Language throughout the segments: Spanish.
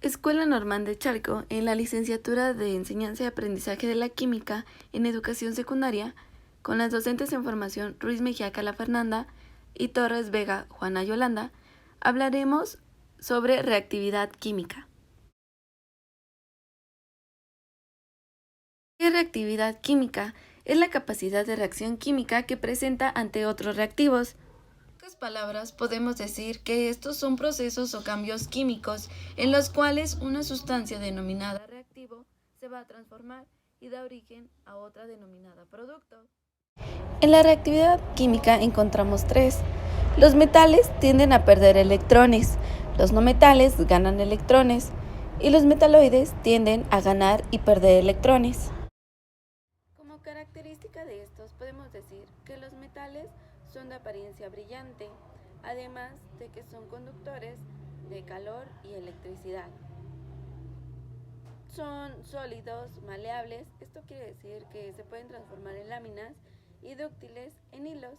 Escuela Normal de Chalco, en la licenciatura de Enseñanza y Aprendizaje de la Química en Educación Secundaria, con las docentes en formación Ruiz Mejía Cala Fernanda y Torres Vega Juana Yolanda, hablaremos sobre reactividad química. ¿Qué es reactividad química? Es la capacidad de reacción química que presenta ante otros reactivos. En pocas palabras, podemos decir que estos son procesos o cambios químicos en los cuales una sustancia denominada reactivo se va a transformar y da origen a otra denominada producto. En la reactividad química encontramos tres. Los metales tienden a perder electrones, los no metales ganan electrones y los metaloides tienden a ganar y perder electrones. Como característica de estos podemos decir que los metales son de apariencia brillante, además de que son conductores de calor y electricidad. Son sólidos, maleables, esto quiere decir que se pueden transformar en láminas y dúctiles en hilos.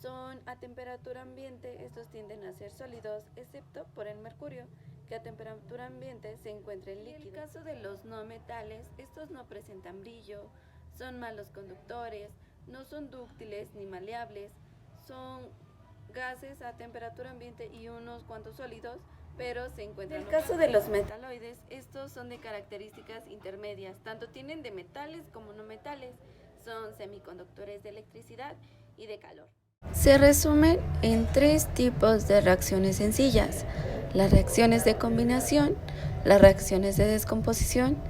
Son a temperatura ambiente, estos tienden a ser sólidos, excepto por el mercurio, que a temperatura ambiente se encuentra en líquido. En el caso de los no metales, estos no presentan brillo, son malos conductores, no son dúctiles ni maleables, son gases a temperatura ambiente y unos cuantos sólidos, pero se encuentran. En el caso de los metaloides, estos son de características intermedias, tanto tienen de metales como no metales, son semiconductores de electricidad y de calor. Se resumen en tres tipos de reacciones sencillas: las reacciones de combinación, las reacciones de descomposición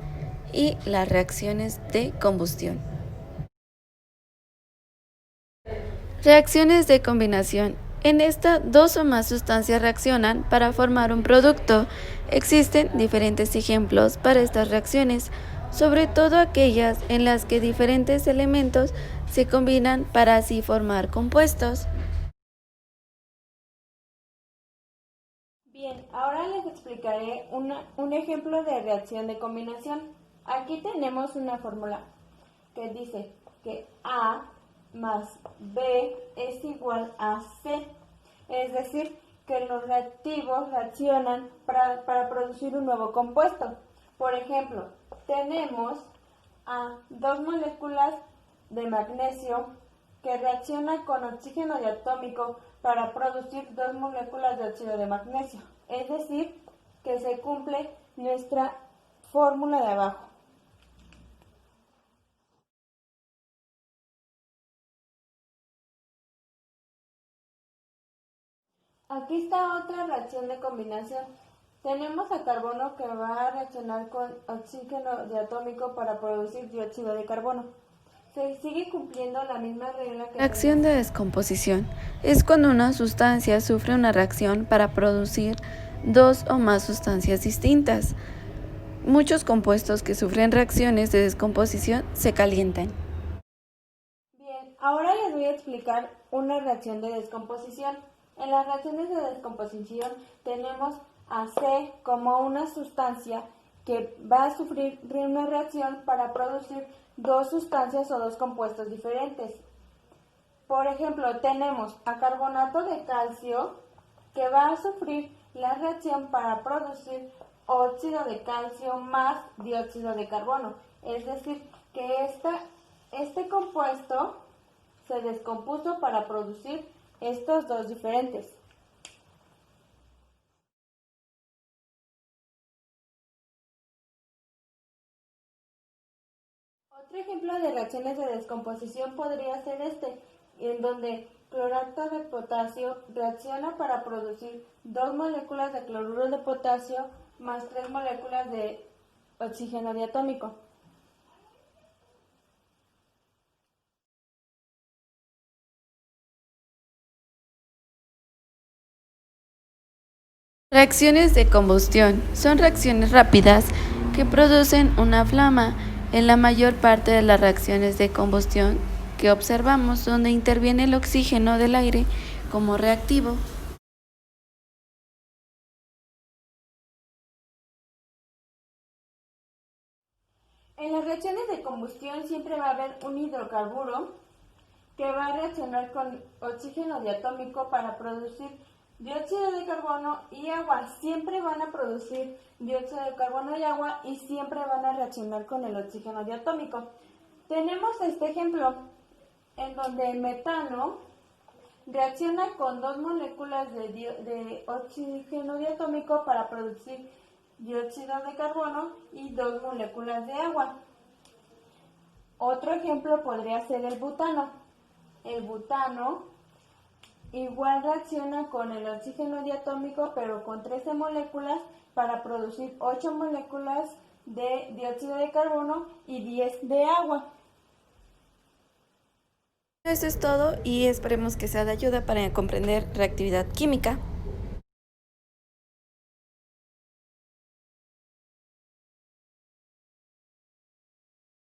y las reacciones de combustión. Reacciones de combinación. En esta, dos o más sustancias reaccionan para formar un producto. Existen diferentes ejemplos para estas reacciones, sobre todo aquellas en las que diferentes elementos se combinan para así formar compuestos. Bien, ahora les explicaré un ejemplo de reacción de combinación. Aquí tenemos una fórmula que dice que A más B es igual a C, es decir, que los reactivos reaccionan para producir un nuevo compuesto. Por ejemplo, tenemos a dos moléculas de magnesio que reaccionan con oxígeno diatómico para producir dos moléculas de óxido de magnesio. Es decir, que se cumple nuestra fórmula de abajo. Aquí está otra reacción de combinación. Tenemos a carbono que va a reaccionar con oxígeno diatómico para producir dióxido de carbono. Se sigue cumpliendo la misma regla que... Reacción de descomposición es cuando una sustancia sufre una reacción para producir dos o más sustancias distintas. Muchos compuestos que sufren reacciones de descomposición se calientan. Bien, ahora les voy a explicar una reacción de descomposición. En las reacciones de descomposición tenemos a C como una sustancia que va a sufrir una reacción para producir dos sustancias o dos compuestos diferentes. Por ejemplo, tenemos a carbonato de calcio que va a sufrir la reacción para producir óxido de calcio más dióxido de carbono. Es decir, que este compuesto se descompuso para producir estos dos diferentes. Otro ejemplo de reacciones de descomposición podría ser en donde clorato de potasio reacciona para producir dos moléculas de cloruro de potasio más tres moléculas de oxígeno diatómico. Reacciones de combustión son reacciones rápidas que producen una flama. En la mayor parte de las reacciones de combustión que observamos, donde interviene el oxígeno del aire como reactivo. En las reacciones de combustión siempre va a haber un hidrocarburo que va a reaccionar con oxígeno diatómico para producir dióxido de carbono y agua. Siempre van a producir dióxido de carbono y agua y siempre van a reaccionar con el oxígeno diatómico. Tenemos este ejemplo en donde el metano reacciona con 2 moléculas de oxígeno diatómico para producir dióxido de carbono y 2 moléculas de agua. Otro ejemplo podría ser el butano. El butano igual reacciona con el oxígeno diatómico, pero con 13 moléculas para producir 8 moléculas de dióxido de carbono y 10 de agua. Eso es todo y esperemos que sea de ayuda para comprender reactividad química.